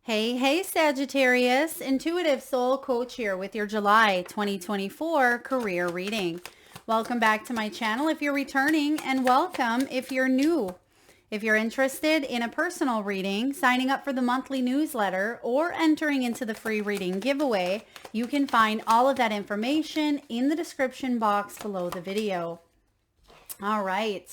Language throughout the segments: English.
Hey, Sagittarius, Intuitive Soul Coach here with your July 2024 career reading. Welcome back to my channel if you're returning, and welcome if you're new. If you're interested in a personal reading, signing up for the monthly newsletter, or entering into the free reading giveaway, you can find all of that information in the description box below the video. All right.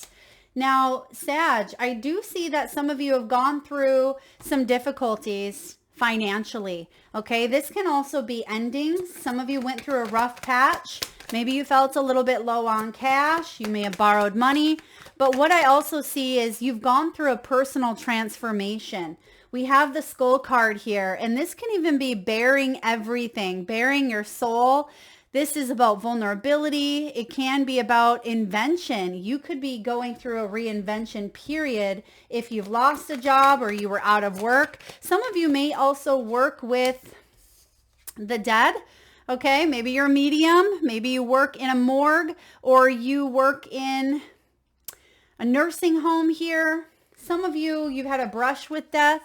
Now, Sag, I do see that some of you have gone through some difficulties financially. Okay, this can also be endings. Some of you went through a rough patch. Maybe you felt a little bit low on cash. You may have borrowed money. But what I also see is you've gone through a personal transformation. We have the skull card here, and this can even be bearing everything, bearing your soul. This is about vulnerability. It can be about invention. You could be going through a reinvention period if you've lost a job or you were out of work. Some of you may also work with the dead. Okay, maybe you're a medium. Maybe you work in a morgue or you work in a nursing home here. Some of you, you've had a brush with death.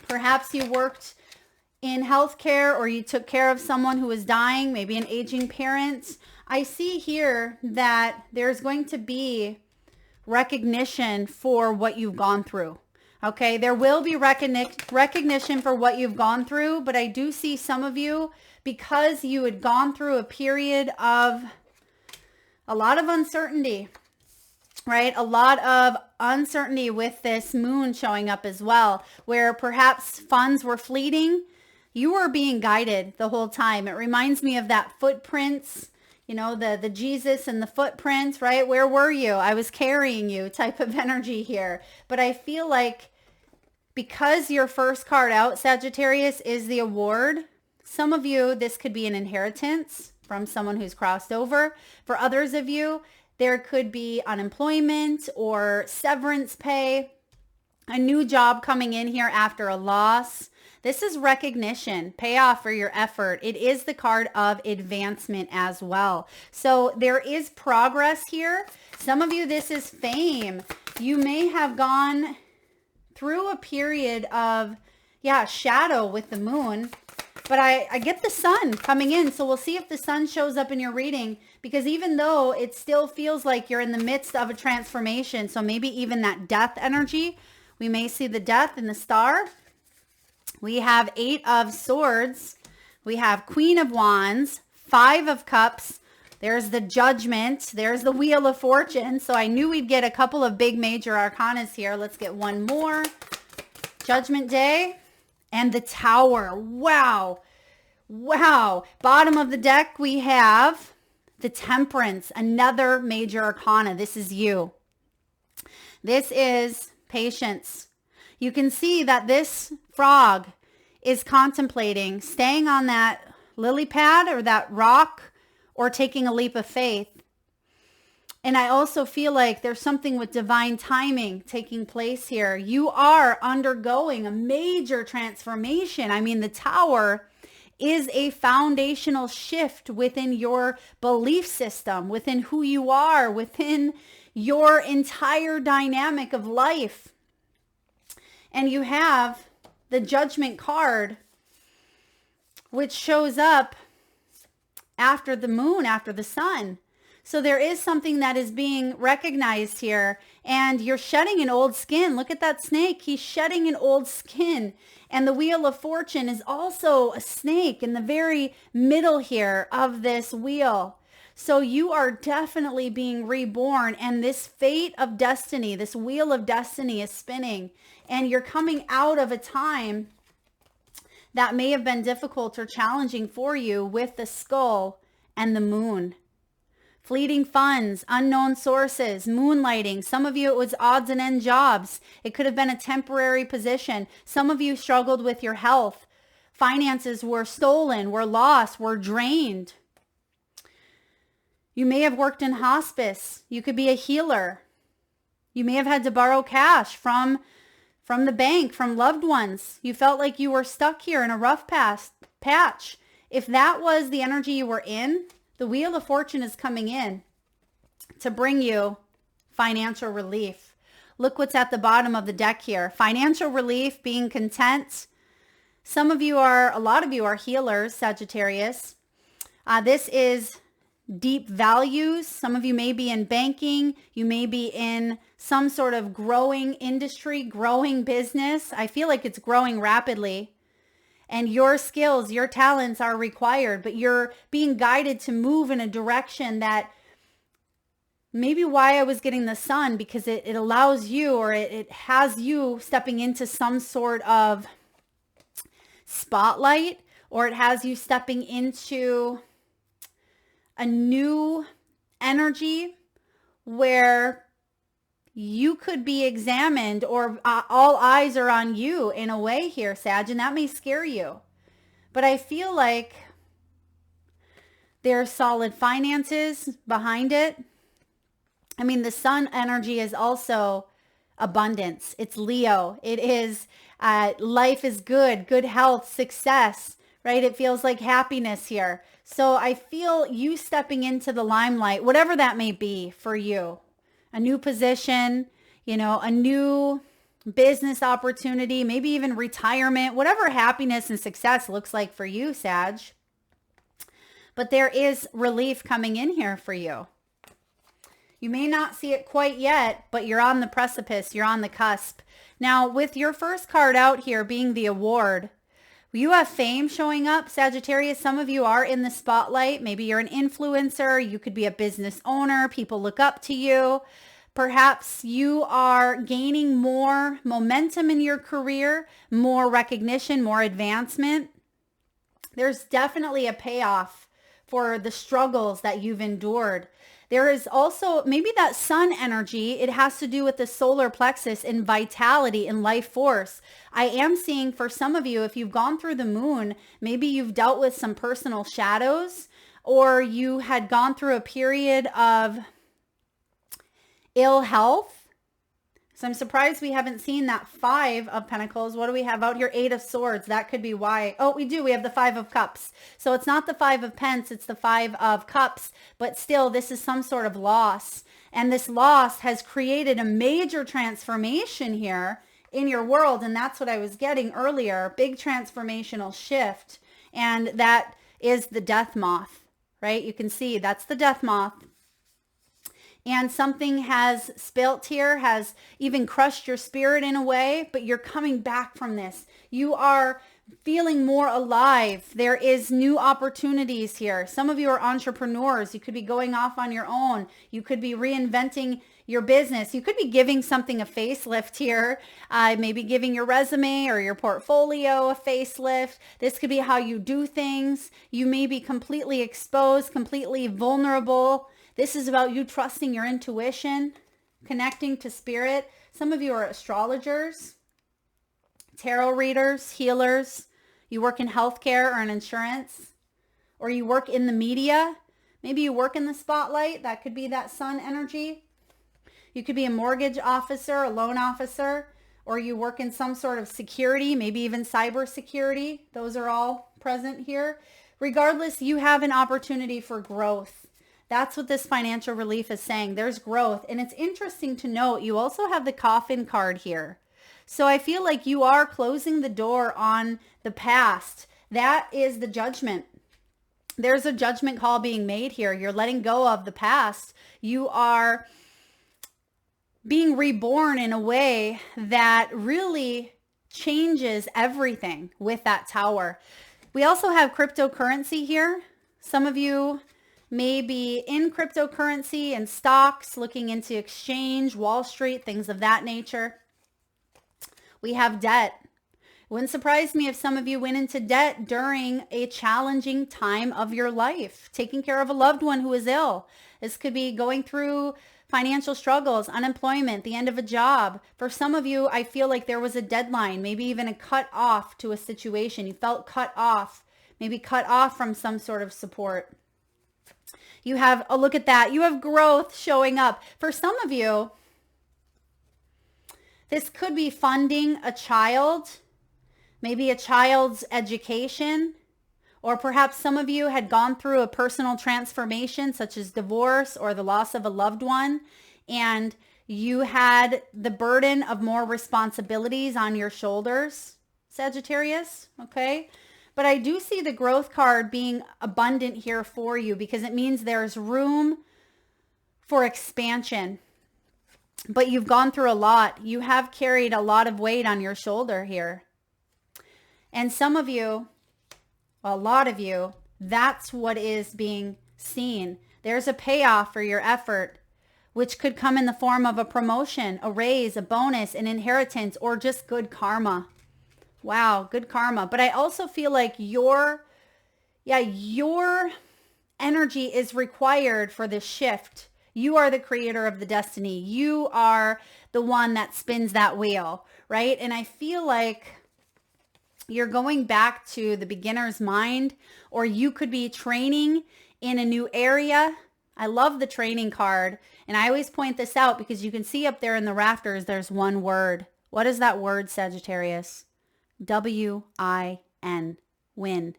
Perhaps you worked in healthcare, or you took care of someone who was dying, maybe an aging parent. I see here that there's going to be recognition for what you've gone through. Okay, there will be recognition for what you've gone through, but I do see some of you, because you had gone through a period of a lot of uncertainty, right? A lot of uncertainty with this moon showing up as well, where perhaps funds were fleeting. You were being guided the whole time. It reminds me of that footprints, you know, the Jesus and the footprints, right? Where were you? I was carrying you type of energy here. But I feel like because your first card out, Sagittarius, is the award, some of you, this could be an inheritance from someone who's crossed over. For others of you, there could be unemployment or severance pay, a new job coming in here after a loss. This is recognition, payoff for your effort. It is the card of advancement as well. So there is progress here. Some of you, this is fame. You may have gone through a period of, shadow with the moon. But I get the sun coming in. So we'll see if the sun shows up in your reading, because even though it still feels like you're in the midst of a transformation, so maybe even that death energy, we may see the death in the star. We have 8 of Swords. We have Queen of Wands, 5 of Cups. There's the Judgment. There's the Wheel of Fortune. So I knew we'd get a couple of big major arcanas here. Let's get one more. Judgment Day and the Tower. Wow. Wow. Bottom of the deck, we have the Temperance, another major arcana. This is you. This is patience. You can see that this frog is contemplating staying on that lily pad or that rock or taking a leap of faith. And I also feel like there's something with divine timing taking place here. You are undergoing a major transformation. I mean, the Tower is a foundational shift within your belief system, within who you are, within your entire dynamic of life. And you have the Judgment card, which shows up after the moon, after the sun. So there is something that is being recognized here, and you're shedding an old skin. Look at that snake. He's shedding an old skin. And the Wheel of Fortune is also a snake in the very middle here of this wheel. So you are definitely being reborn, and this fate of destiny, this wheel of destiny is spinning, and you're coming out of a time that may have been difficult or challenging for you with the skull and the moon. Fleeting funds, unknown sources, moonlighting. Some of you, it was odds and end jobs. It could have been a temporary position. Some of you struggled with your health. Finances were stolen, were lost, were drained. You may have worked in hospice. You could be a healer. You may have had to borrow cash from the bank, from loved ones. You felt like you were stuck here in a rough patch. If that was the energy you were in, the Wheel of Fortune is coming in to bring you financial relief. Look what's at the bottom of the deck here. Financial relief, being content. A lot of you are healers, Sagittarius. This is deep values. Some of you may be in banking. You may be in some sort of growing industry, growing business. I feel like it's growing rapidly. And your skills, your talents are required, but you're being guided to move in a direction that maybe why I was getting the sun, because it allows you, or it has you stepping into some sort of spotlight, or it has you stepping into a new energy where you could be examined, or all eyes are on you in a way here, Sag, and that may scare you. But I feel like there's solid finances behind it. I mean, the sun energy is also abundance. It's Leo. It is life is good, good health, success, right? It feels like happiness here. So I feel you stepping into the limelight, whatever that may be for you. A new position, a new business opportunity, maybe even retirement, whatever happiness and success looks like for you, Sag. But there is relief coming in here for you. You may not see it quite yet, but you're on the precipice. You're on the cusp. Now, with your first card out here being the award, you have fame showing up, Sagittarius. Some of you are in the spotlight. Maybe you're an influencer. You could be a business owner. People look up to you. Perhaps you are gaining more momentum in your career, more recognition, more advancement. There's definitely a payoff for the struggles that you've endured. There is also maybe that sun energy. It has to do with the solar plexus and vitality and life force. I am seeing for some of you, if you've gone through the moon, maybe you've dealt with some personal shadows, or you had gone through a period of ill health. So I'm surprised we haven't seen that 5 of Pentacles. What do we have out here? 8 of Swords. That could be why. Oh, we do. We have the 5 of Cups. So it's not the 5 of Pence. It's the 5 of Cups. But still, this is some sort of loss. And this loss has created a major transformation here in your world. And that's what I was getting earlier. Big transformational shift. And that is the death moth, right? You can see that's the death moth. And something has spilt here, has even crushed your spirit in a way, but you're coming back from this. You are feeling more alive. There is new opportunities here. Some of you are entrepreneurs. You could be going off on your own. You could be reinventing your business. You could be giving something a facelift here, maybe giving your resume or your portfolio a facelift. This could be how you do things. You may be completely exposed, completely vulnerable. This is about you trusting your intuition, connecting to spirit. Some of you are astrologers, tarot readers, healers. You work in healthcare or in insurance, or you work in the media. Maybe you work in the spotlight. That could be that sun energy. You could be a mortgage officer, a loan officer, or you work in some sort of security, maybe even cyber security. Those are all present here. Regardless, you have an opportunity for growth. That's what this financial relief is saying. There's growth. And it's interesting to note, you also have the coffin card here. So I feel like you are closing the door on the past. That is the judgment. There's a judgment call being made here. You're letting go of the past. You are being reborn in a way that really changes everything with that tower. We also have cryptocurrency here. Some of you may be in cryptocurrency and stocks, looking into exchange, Wall Street, things of that nature. We have debt. Wouldn't surprise me if some of you went into debt during a challenging time of your life, taking care of a loved one who is ill. This could be going through financial struggles, unemployment, the end of a job. For some of you, I feel like there was a deadline, maybe even a cut off to a situation. You felt cut off, maybe cut off from some sort of support. You have, oh, look at that. You have growth showing up. For some of you, this could be funding a child, maybe a child's education, or perhaps some of you had gone through a personal transformation such as divorce or the loss of a loved one, and You had the burden of more responsibilities on your shoulders, Sagittarius, okay? But I do see the growth card being abundant here for you because it means there's room for expansion. But you've gone through a lot. You have carried a lot of weight on your shoulder here. And some of you, a lot of you, that's what is being seen. There's a payoff for your effort, which could come in the form of a promotion, a raise, a bonus, an inheritance, or just good karma. Wow, good karma. But I also feel like your energy is required for this shift. You are the creator of the destiny. You are the one that spins that wheel, right? And I feel like you're going back to the beginner's mind, or you could be training in a new area. I love the training card. And I always point this out because you can see up there in the rafters, there's one word. What is that word, Sagittarius? W-I-N, win,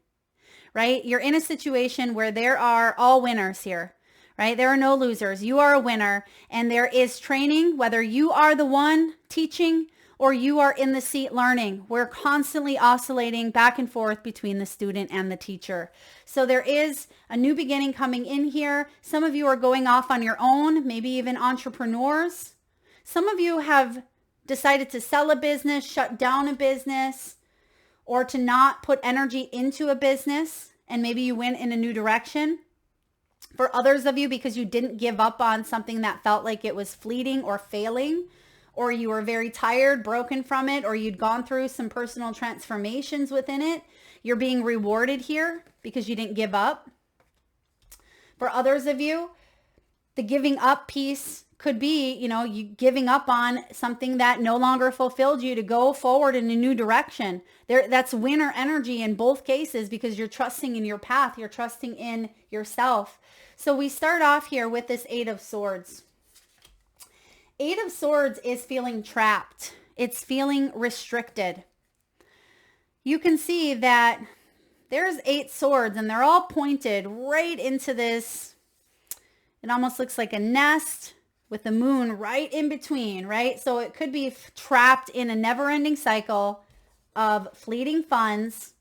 right? You're in a situation where there are all winners here, right? There are no losers. You are a winner, and there is training, whether you are the one teaching or you are in the seat learning. We're constantly oscillating back and forth between the student and the teacher. So there is a new beginning coming in here. Some of you are going off on your own, maybe even entrepreneurs. Some of you have decided to sell a business, shut down a business, or to not put energy into a business, and maybe you went in a new direction. For others of you, because you didn't give up on something that felt like it was fleeting or failing, or you were very tired, broken from it, or you'd gone through some personal transformations within it, you're being rewarded here because you didn't give up. For others of you, the giving up piece could be, you giving up on something that no longer fulfilled you to go forward in a new direction. That's winner energy in both cases because you're trusting in your path. You're trusting in yourself. So we start off here with this Eight of Swords. Eight of Swords is feeling trapped. It's feeling restricted. You can see that there's 8 swords and they're all pointed right into this. It almost looks like a nest with the moon right in between, right? So it could be trapped in a never-ending cycle of fleeting funds,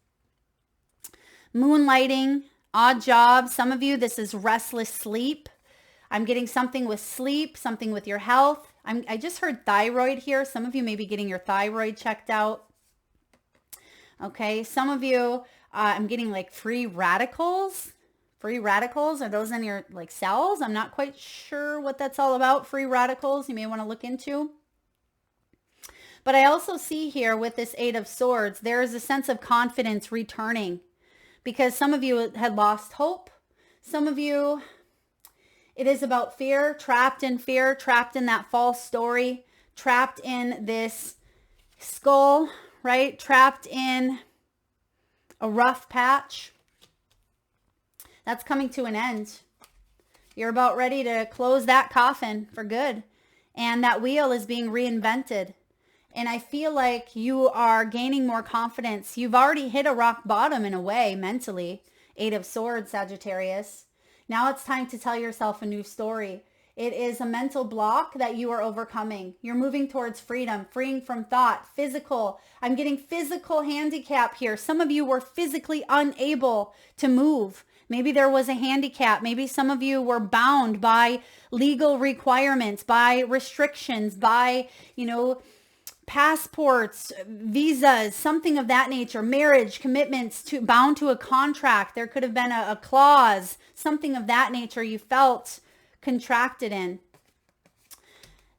moonlighting, odd jobs. Some of you, this is restless sleep. I'm getting something with sleep, something with your health. I just heard thyroid here. Some of you may be getting your thyroid checked out. Okay, some of you, I'm getting like free radicals. Free radicals, are those in your cells? I'm not quite sure what that's all about. Free radicals, you may want to look into. But I also see here with this Eight of Swords, there is a sense of confidence returning because some of you had lost hope. Some of you, it is about fear, trapped in that false story, trapped in this skull, right? Trapped in a rough patch. That's coming to an end. You're about ready to close that coffin for good. And that wheel is being reinvented. And I feel like you are gaining more confidence. You've already hit a rock bottom in a way, mentally. Eight of Swords, Sagittarius. Now it's time to tell yourself a new story. It is a mental block that you are overcoming. You're moving towards freedom, freeing from thought, physical. I'm getting physical handicap here. Some of you were physically unable to move. Maybe there was a handicap. Maybe some of you were bound by legal requirements, by restrictions, by, passports, visas, something of that nature, marriage, commitments, bound to a contract. There could have been a clause, something of that nature you felt contracted in.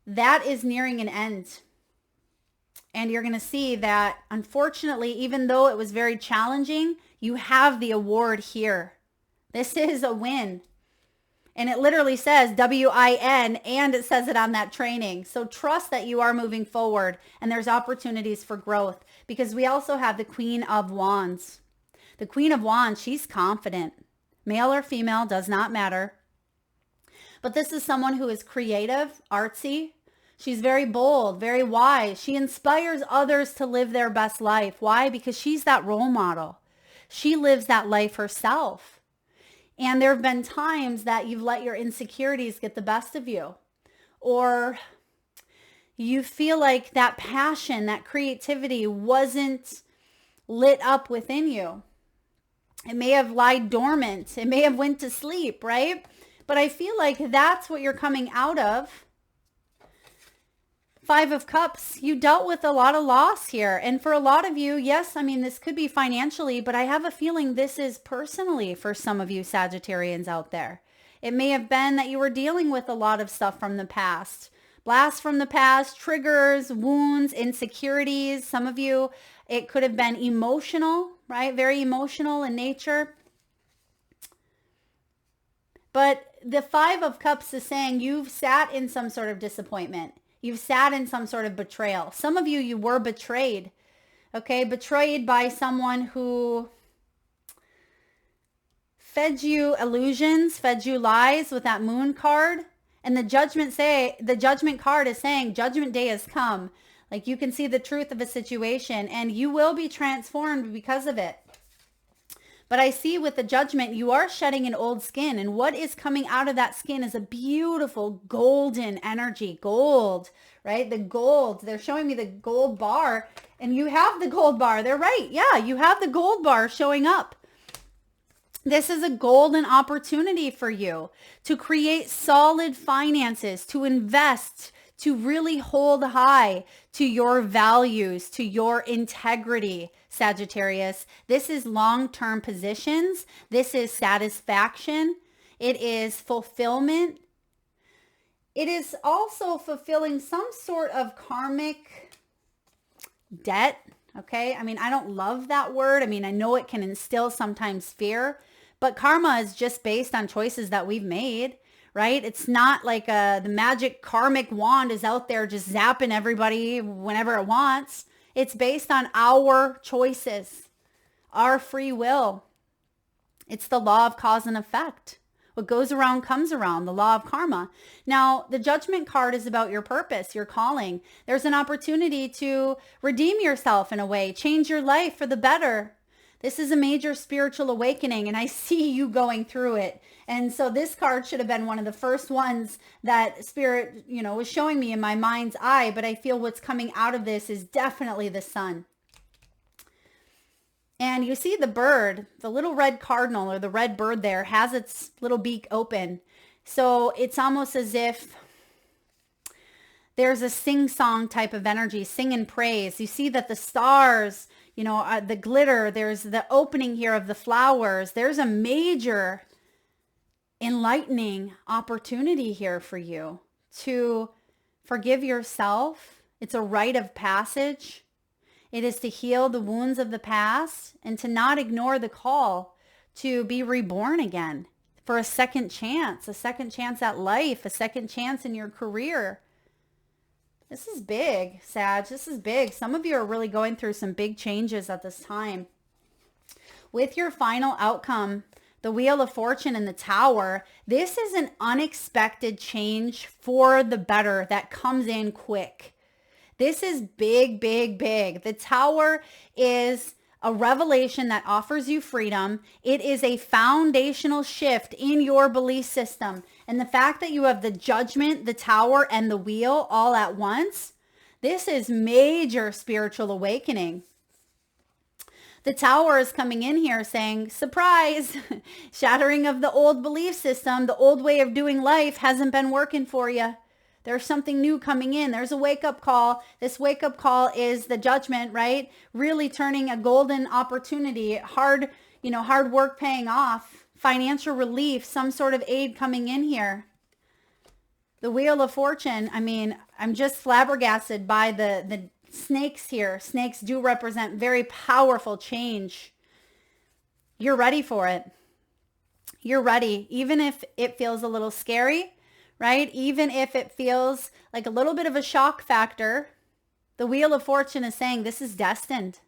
That is nearing an end. And you're going to see that, unfortunately, even though it was very challenging, you have the award here. This is a win. And it literally says W-I-N, and it says it on that training. So trust that you are moving forward and there's opportunities for growth, because we also have the Queen of Wands. The Queen of Wands, she's confident. Male or female, does not matter. But this is someone who is creative, artsy. She's very bold, very wise. She inspires others to live their best life. Why? Because she's that role model. She lives that life herself. And there have been times that you've let your insecurities get the best of you. Or you feel like that passion, that creativity wasn't lit up within you. It may have lied dormant. It may have went to sleep, right? But I feel like that's what you're coming out of. Five of Cups, you dealt with a lot of loss here. And for a lot of you, yes, I mean, this could be financially, but I have a feeling this is personally for some of you Sagittarians out there. It may have been that you were dealing with a lot of stuff from the past. Blasts from the past, triggers, wounds, insecurities. Some of you, it could have been emotional, right? Very emotional in nature. But the Five of Cups is saying you've sat in some sort of disappointment. You've sat in some sort of betrayal. Some of you, you were betrayed, okay? Betrayed by someone who fed you illusions, fed you lies with that Moon card. And the Judgment card is saying Judgment Day has come. Like, you can see the truth of a situation and you will be transformed because of it. But I see with the Judgment, you are shedding an old skin. And what is coming out of that skin is a beautiful golden energy. Gold, right? The gold. They're showing me the gold bar. And you have the gold bar. They're right. Yeah, you have the gold bar showing up. This is a golden opportunity for you to create solid finances, to invest, to really hold high to your values, to your integrity, Sagittarius. This is long-term positions. This is satisfaction. It is fulfillment. It is also fulfilling some sort of karmic debt. Okay. I mean, I don't love that word. I mean, I know it can instill sometimes fear, but karma is just based on choices that we've made, right? It's not like the magic karmic wand is out there just zapping everybody whenever it wants. It's based on our choices, our free will. It's the law of cause and effect. What goes around comes around, the law of karma. Now, the Judgment card is about your purpose, your calling. There's an opportunity to redeem yourself in a way, change your life for the better. This is a major spiritual awakening, and I see you going through it. And so this card should have been one of the first ones that Spirit, was showing me in my mind's eye, but I feel what's coming out of this is definitely the Sun. And you see the bird, the little red cardinal or the red bird there has its little beak open. So it's almost as if there's a sing-song type of energy, sing and praise. You see that the stars, the glitter, there's the opening here of the flowers. There's a major enlightening opportunity here for you to forgive yourself. It's a rite of passage. It is to heal the wounds of the past and to not ignore the call to be reborn again for a second chance at life, a second chance in your career. This is big, Sag. This is big. Some of you are really going through some big changes at this time. With your final outcome, the Wheel of Fortune and the Tower, this is an unexpected change for the better that comes in quick. This is big, big, big. The Tower is a revelation that offers you freedom. It is a foundational shift in your belief system. And the fact that you have the Judgment, the Tower, and the Wheel all at once, this is major spiritual awakening. The Tower is coming in here saying, surprise, shattering of the old belief system. The old way of doing life hasn't been working for you. There's something new coming in. There's a wake-up call. This wake-up call is the Judgment, right? Really turning a golden opportunity, hard work paying off, financial relief, some sort of aid coming in here. The Wheel of Fortune, I mean, I'm just flabbergasted by the snakes here. Snakes do represent very powerful change. You're ready for it. You're ready, even if it feels a little scary. Right? Even if it feels like a little bit of a shock factor, the Wheel of Fortune is saying this is destined.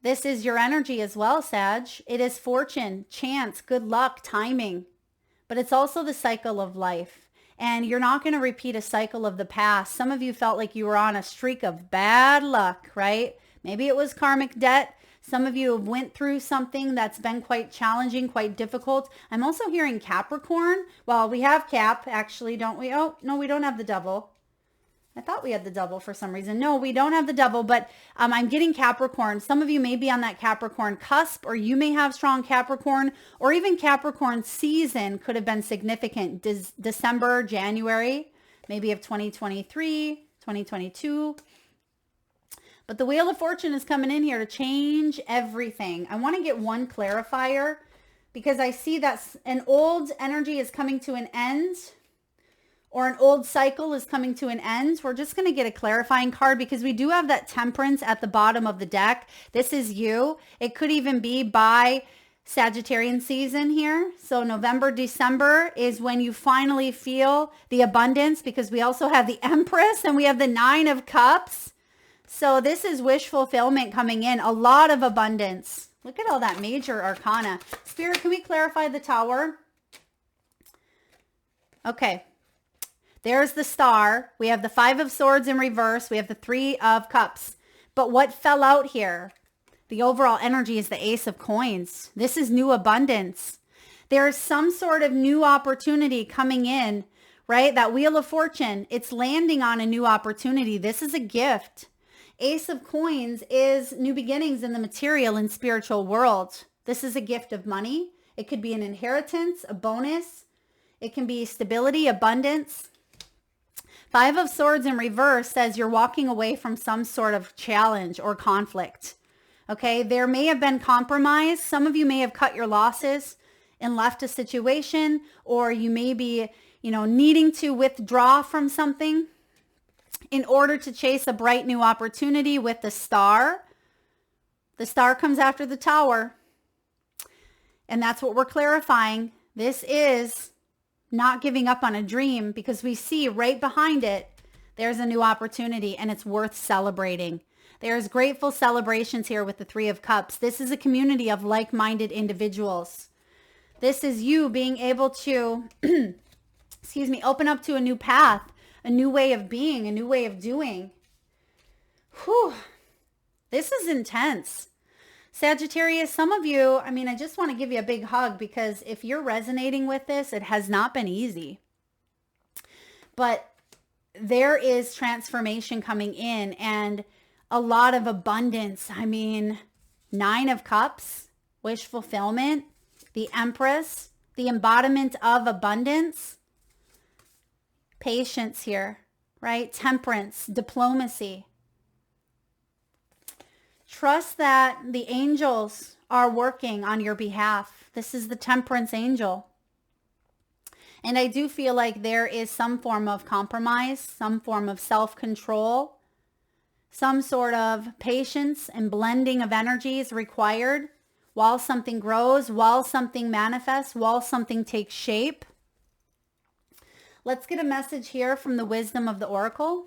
This is your energy as well, Sag. It is fortune, chance, good luck, timing. But it's also the cycle of life. And you're not going to repeat a cycle of the past. Some of you felt like you were on a streak of bad luck, right? Maybe it was karmic debt. Some of you have went through something that's been quite challenging, quite difficult. I'm also hearing Capricorn. Well, we have Cap, actually, don't we? Oh, no, we don't have the Devil. I thought we had the Devil for some reason. No, we don't have the Devil, but I'm getting Capricorn. Some of you may be on that Capricorn cusp, or you may have strong Capricorn, or even Capricorn season could have been significant. December, January, maybe of 2023, 2022. But the Wheel of Fortune is coming in here to change everything. I want to get one clarifier because I see that an old energy is coming to an end, or an old cycle is coming to an end. We're just going to get a clarifying card because we do have that Temperance at the bottom of the deck. This is you. It could even be by Sagittarian season here. So November, December is when you finally feel the abundance, because we also have the Empress and we have the Nine of Cups. So this is wish fulfillment coming in. A lot of abundance. Look at all that major arcana. Spirit, can we clarify the Tower? Okay. There's the Star. We have the Five of Swords in reverse. We have the Three of Cups. But what fell out here? The overall energy is the Ace of Coins. This is new abundance. There is some sort of new opportunity coming in, right? That Wheel of Fortune, it's landing on a new opportunity. This is a gift. Ace of Coins is new beginnings in the material and spiritual world. This is a gift of money. It could be an inheritance, a bonus. It can be stability, abundance. Five of Swords in reverse says you're walking away from some sort of challenge or conflict. Okay, there may have been compromise. Some of you may have cut your losses and left a situation, or you may be, needing to withdraw from something in order to chase a bright new opportunity with the Star. The Star comes after the Tower. And that's what we're clarifying. This is not giving up on a dream, because we see right behind it, there's a new opportunity and it's worth celebrating. There's grateful celebrations here with the Three of Cups. This is a community of like-minded individuals. This is you being able to, open up to a new path, a new way of being, a new way of doing. Whew. This is intense. Sagittarius, some of you, I just want to give you a big hug, because if you're resonating with this, it has not been easy. But there is transformation coming in and a lot of abundance. Nine of Cups, wish fulfillment, the Empress, the embodiment of abundance, patience here, right? Temperance, diplomacy. Trust that the angels are working on your behalf. This is the Temperance angel. And I do feel like there is some form of compromise, some form of self-control, some sort of patience and blending of energies required while something grows, while something manifests, while something takes shape. Let's get a message here from the wisdom of the Oracle.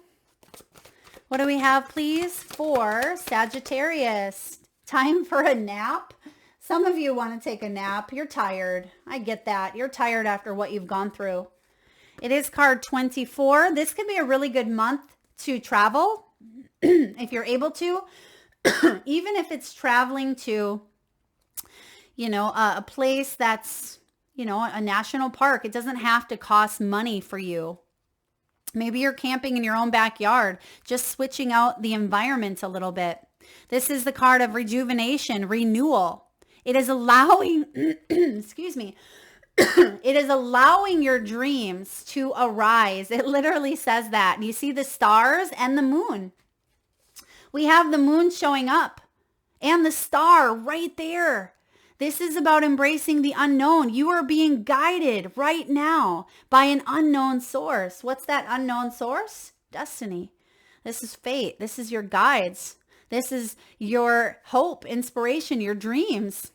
What do we have, please, for Sagittarius? Time for a nap? Some of you want to take a nap. You're tired. I get that. You're tired after what you've gone through. It is card 24. This could be a really good month to travel if you're able to. Even if it's traveling to, a place that's, a national park. It doesn't have to cost money for you. Maybe you're camping in your own backyard, just switching out the environment a little bit. This is the card of rejuvenation, renewal. It is allowing, excuse me, it is allowing your dreams to arise. It literally says that. You see the stars and the moon. We have the moon showing up and the star right there. This is about embracing the unknown. You are being guided right now by an unknown source. What's that unknown source? Destiny. This is fate. This is your guides. This is your hope, inspiration, your dreams.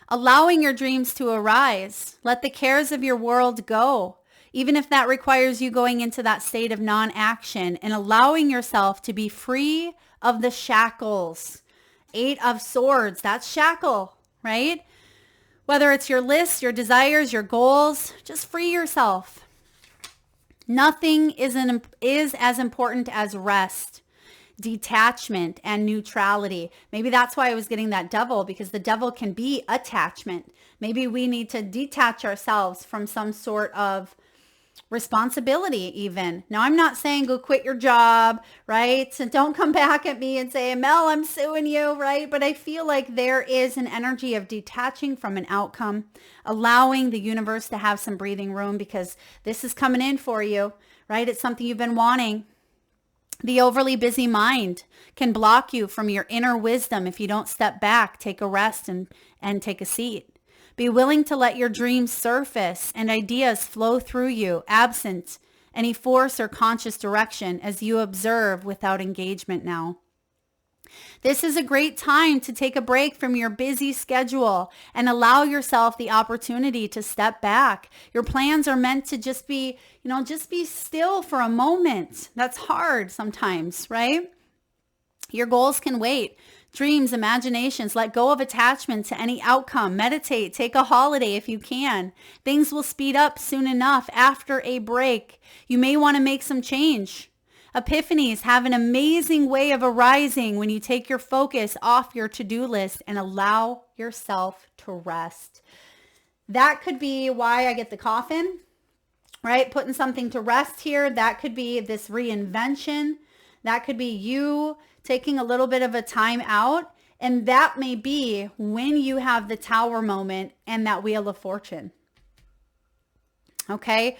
Allowing your dreams to arise. Let the cares of your world go, even if that requires you going into that state of non-action and allowing yourself to be free of the shackles. Eight of Swords, that's shackle, right? Whether it's your list, your desires, your goals, just free yourself. Nothing is as important as rest, detachment, and neutrality. Maybe that's why I was getting that Devil, because the Devil can be attachment. Maybe we need to detach ourselves from some sort of responsibility even. Now, I'm not saying go quit your job, right? And don't come back at me and say, Mel, I'm suing you, right? But I feel like there is an energy of detaching from an outcome, allowing the universe to have some breathing room because this is coming in for you, right? It's something you've been wanting. The overly busy mind can block you from your inner wisdom if you don't step back, take a rest, and take a seat. Be willing to let your dreams surface and ideas flow through you, absent any force or conscious direction as you observe without engagement now. This is a great time to take a break from your busy schedule and allow yourself the opportunity to step back. Your plans are meant to just be still for a moment. That's hard sometimes, right? Your goals can wait. Dreams, imaginations, let go of attachment to any outcome. Meditate, take a holiday if you can. Things will speed up soon enough after a break. You may want to make some change. Epiphanies have an amazing way of arising when you take your focus off your to-do list and allow yourself to rest. That could be why I get the coffin, right? Putting something to rest here. That could be this reinvention. That could be you taking a little bit of a time out. And that may be when you have the Tower moment and that Wheel of Fortune. Okay.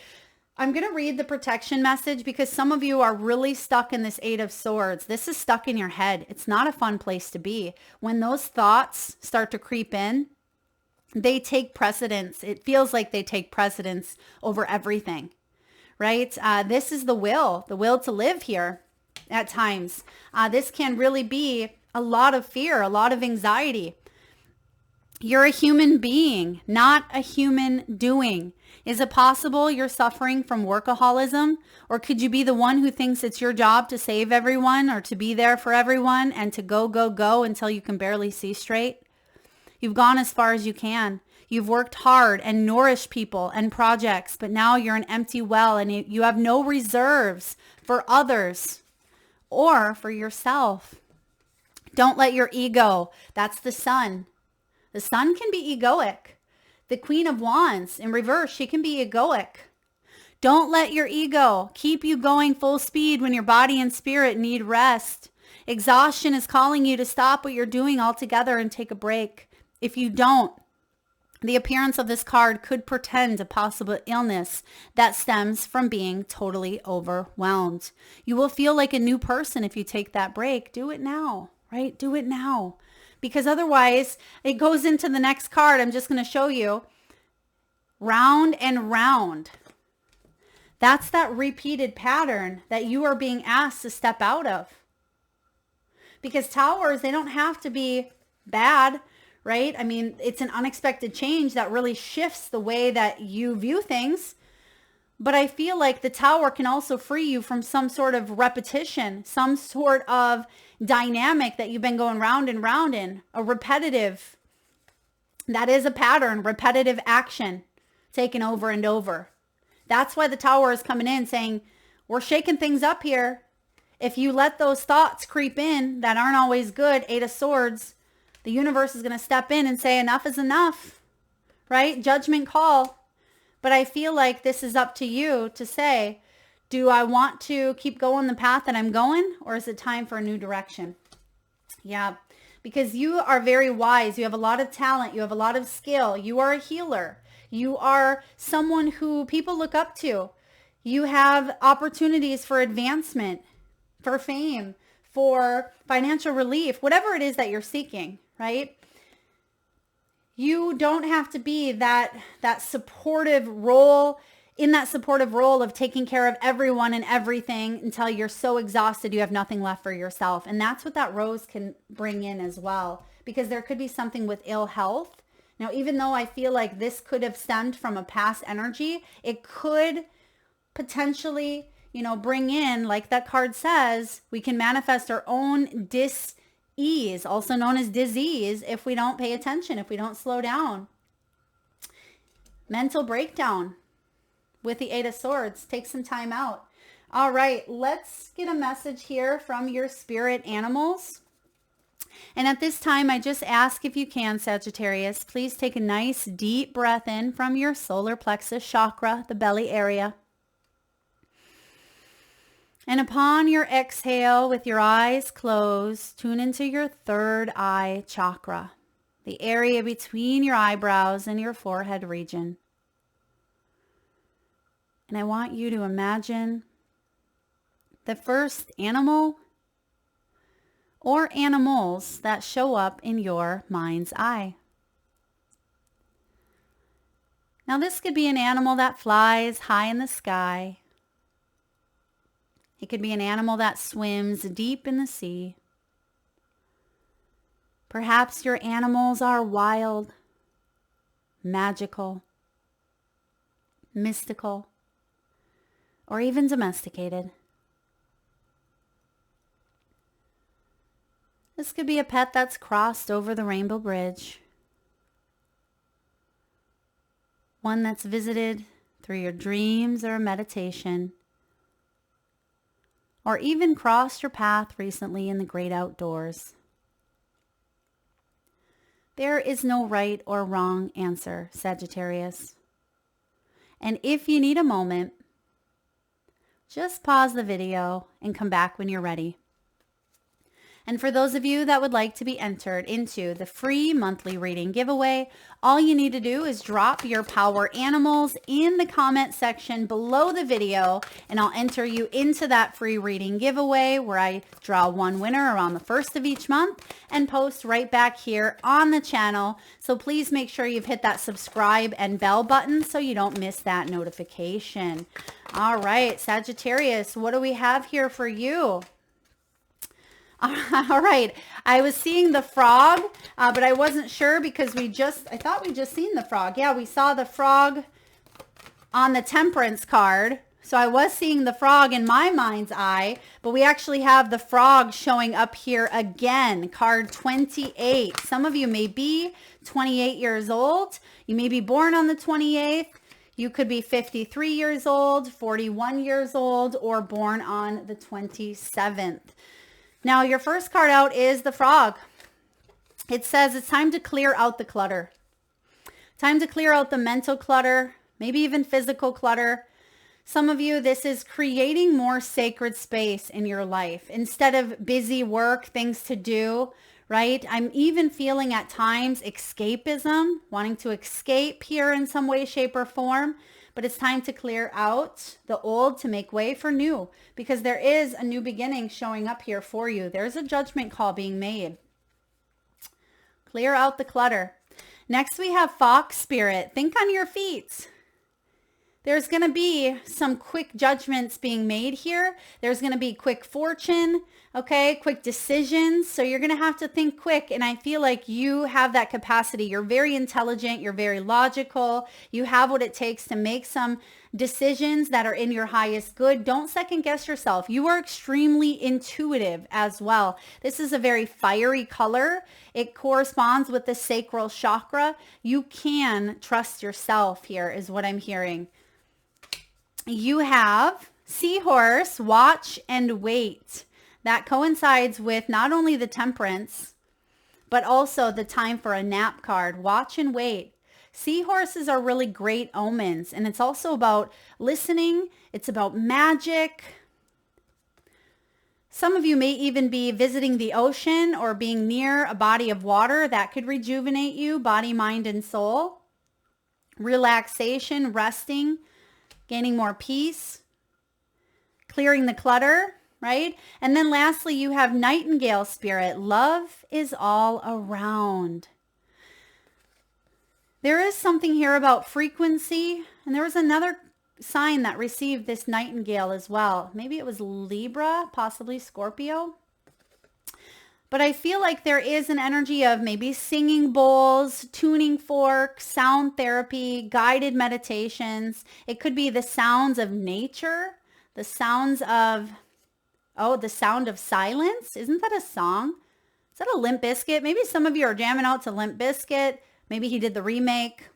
I'm going to read the protection message because some of you are really stuck in this Eight of Swords. This is stuck in your head. It's not a fun place to be. When those thoughts start to creep in, they take precedence. It feels like they take precedence over everything, right? This is the will to live here at times. This can really be a lot of fear, a lot of anxiety. You're a human being, not a human doing. Is it possible you're suffering from workaholism? Or could you be the one who thinks it's your job to save everyone or to be there for everyone and to go until you can barely see straight? You've gone as far as you can. You've worked hard and nourished people and projects, but now you're an empty well and you have no reserves for others or for yourself. Don't let your ego, that's the sun. The sun can be egoic. The Queen of Wands in reverse, she can be egoic. Don't let your ego keep you going full speed when your body and spirit need rest. Exhaustion is calling you to stop what you're doing altogether and take a break. If you don't, the appearance of this card could portend a possible illness that stems from being totally overwhelmed. You will feel like a new person if you take that break. Do it now, right? Do it now. Because otherwise it goes into the next card. I'm just going to show you. Round and round. That's that repeated pattern that you are being asked to step out of. Because towers, they don't have to be bad, right? I mean, it's an unexpected change that really shifts the way that you view things. But I feel like the Tower can also free you from some sort of repetition, some sort of dynamic that you've been going round and round in, a repetitive, that is a pattern, repetitive action taken over and over. That's why the Tower is coming in saying, we're shaking things up here. If you let those thoughts creep in that aren't always good, Eight of Swords, the universe is going to step in and say enough is enough, right? Judgment call. But I feel like this is up to you to say, do I want to keep going the path that I'm going, or is it time for a new direction? Yeah, because you are very wise. You have a lot of talent. You have a lot of skill. You are a healer. You are someone who people look up to. You have opportunities for advancement, for fame, for financial relief, whatever it is that you're seeking, right? You don't have to be that supportive role, in that supportive role of taking care of everyone and everything until you're so exhausted you have nothing left for yourself. And that's what that rose can bring in as well, because there could be something with ill health. Now, even though I feel like this could have stemmed from a past energy, it could potentially, bring in, like that card says, we can manifest our own dis-ease, also known as disease, if we don't pay attention, if we don't slow down. Mental breakdown with the Eight of Swords. Take some time out. All right, let's get a message here from your spirit animals. And at this time, I just ask, if you can, Sagittarius, please take a nice deep breath in from your solar plexus chakra, the belly area. And upon your exhale, with your eyes closed, tune into your third eye chakra, the area between your eyebrows and your forehead region. And I want you to imagine the first animal or animals that show up in your mind's eye. Now, this could be an animal that flies high in the sky. It could be an animal that swims deep in the sea. Perhaps your animals are wild, magical, mystical, or even domesticated. This could be a pet that's crossed over the Rainbow Bridge. One that's visited through your dreams or meditation, or even crossed your path recently in the great outdoors. There is no right or wrong answer, Sagittarius. And if you need a moment, just pause the video and come back when you're ready. And for those of you that would like to be entered into the free monthly reading giveaway, all you need to do is drop your power animals in the comment section below the video, and I'll enter you into that free reading giveaway where I draw one winner around the first of each month and post right back here on the channel. So please make sure you've hit that subscribe and bell button so you don't miss that notification. All right, Sagittarius, what do we have here for you? All right. I was seeing the frog, but I wasn't sure because I thought we just seen the frog. Yeah, we saw the frog on the Temperance card. So I was seeing the frog in my mind's eye, but we actually have the frog showing up here again, card 28. Some of you may be 28 years old. You may be born on the 28th. You could be 53 years old, 41 years old, or born on the 27th. Now, your first card out is the frog. It says it's time to clear out the clutter. Time to clear out the mental clutter, maybe even physical clutter. Some of you, this is creating more sacred space in your life. Instead of busy work, things to do, right? I'm even feeling at times escapism, wanting to escape here in some way, shape, or form. But it's time to clear out the old to make way for new, because there is a new beginning showing up here for you. There's a judgment call being made. Clear out the clutter. Next, we have Fox Spirit. Think on your feet. There's going to be some quick judgments being made here. There's going to be quick fortune, okay, quick decisions. So you're going to have to think quick. And I feel like you have that capacity. You're very intelligent. You're very logical. You have what it takes to make some decisions that are in your highest good. Don't second guess yourself. You are extremely intuitive as well. This is a very fiery color. It corresponds with the sacral chakra. You can trust yourself here is what I'm hearing. You have Seahorse, watch and wait. That coincides with not only the Temperance, but also the time for a nap card. Watch and wait. Seahorses are really great omens, and it's also about listening. It's about magic. Some of you may even be visiting the ocean or being near a body of water that could rejuvenate you, body, mind, and soul. Relaxation, resting, gaining more peace, clearing the clutter, right? And then lastly, you have Nightingale Spirit. Love is all around. There is something here about frequency, and there was another sign that received this nightingale as well. Maybe it was Libra, possibly Scorpio. But I feel like there is an energy of maybe singing bowls, tuning forks, sound therapy, guided meditations. It could be the sounds of nature, the sounds of, the sound of silence. Isn't that a song? Is that a Limp Bizkit? Maybe some of you are jamming out to Limp Bizkit. Maybe he did the remake.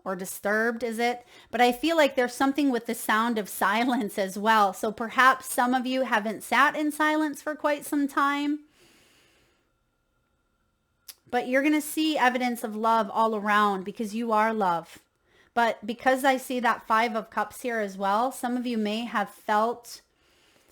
Or Disturbed, is it? But I feel like there's something with the sound of silence as well. So perhaps some of you haven't sat in silence for quite some time. But you're going to see evidence of love all around because you are love. But because I see that 5 of Cups here as well, some of you may have felt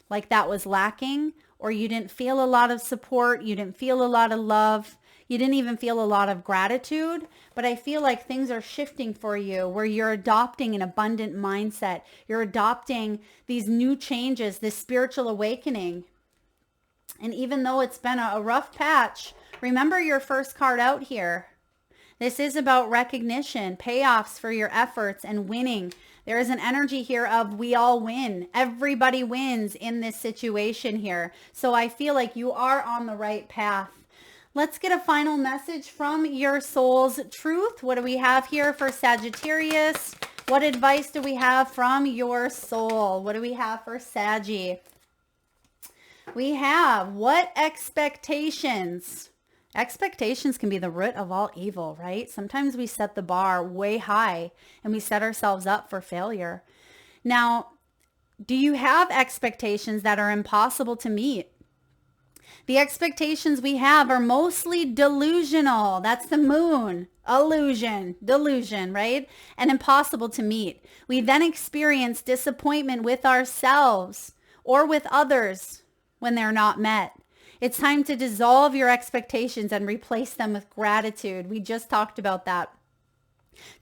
like that was lacking, or you didn't feel a lot of support. You didn't feel a lot of love. You didn't even feel a lot of gratitude. But I feel like things are shifting for you where you're adopting an abundant mindset. You're adopting these new changes, this spiritual awakening. And even though it's been a rough patch, remember your first card out here. This is about recognition, payoffs for your efforts, and winning. There is an energy here of we all win. Everybody wins in this situation here. So I feel like you are on the right path. Let's get a final message from your soul's truth. What do we have here for Sagittarius? What advice do we have from your soul? What do we have for Saggy? We have what expectations? Expectations can be the root of all evil, right? Sometimes we set the bar way high and we set ourselves up for failure. Now, do you have expectations that are impossible to meet? The expectations we have are mostly delusional. That's the moon. Illusion, delusion, right? And impossible to meet. We then experience disappointment with ourselves or with others when they're not met. It's time to dissolve your expectations and replace them with gratitude. We just talked about that.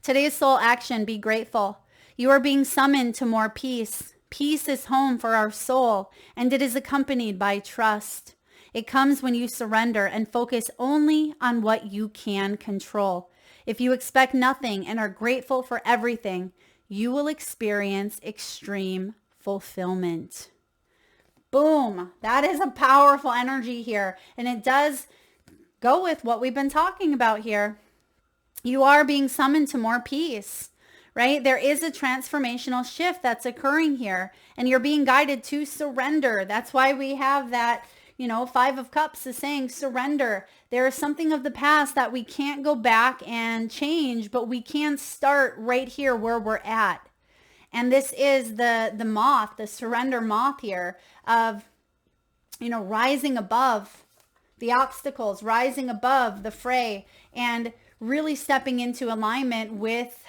Today's soul action, be grateful. You are being summoned to more peace. Peace is home for our soul, and it is accompanied by trust. It comes when you surrender and focus only on what you can control. If you expect nothing and are grateful for everything, you will experience extreme fulfillment. Boom. That is a powerful energy here. And it does go with what we've been talking about here. You are being summoned to more peace, right? There is a transformational shift that's occurring here, and you're being guided to surrender. That's why we have that, 5 of Cups is saying surrender. There is something of the past that we can't go back and change, but we can start right here where we're at. And this is the moth, the surrender moth here of, rising above the obstacles, rising above the fray, and really stepping into alignment with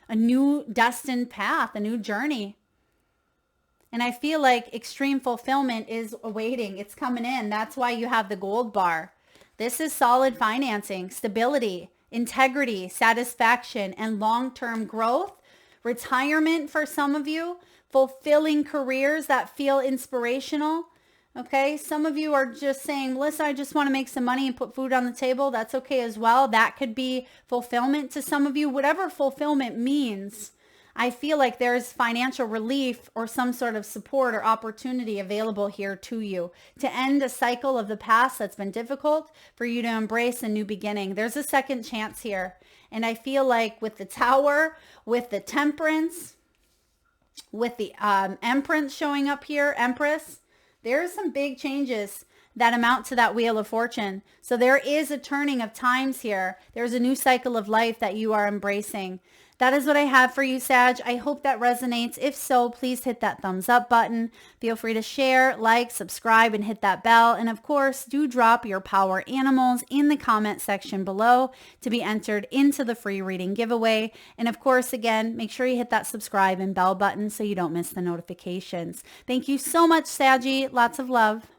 a new destined path, a new journey. And I feel like extreme fulfillment is awaiting. It's coming in. That's why you have the gold bar. This is solid financing, stability, integrity, satisfaction, and long-term growth. Retirement for some of you, fulfilling careers that feel inspirational. Okay, some of you are just saying, Melissa, I just want to make some money and put food on the table. That's okay as well. That could be fulfillment to some of you. Whatever fulfillment means, I feel like there's financial relief or some sort of support or opportunity available here to you to end a cycle of the past that's been difficult, for you to embrace a new beginning. There's a second chance here. And I feel like with the Tower, with the Temperance, with the Empress showing up here, Empress, there's some big changes that amount to that Wheel of Fortune. So there is a turning of times here. There's a new cycle of life that you are embracing. That is what I have for you, Sag. I hope that resonates. If so, please hit that thumbs up button. Feel free to share, like, subscribe, and hit that bell. And of course, do drop your power animals in the comment section below to be entered into the free reading giveaway. And of course, again, make sure you hit that subscribe and bell button so you don't miss the notifications. Thank you so much, Saggy. Lots of love.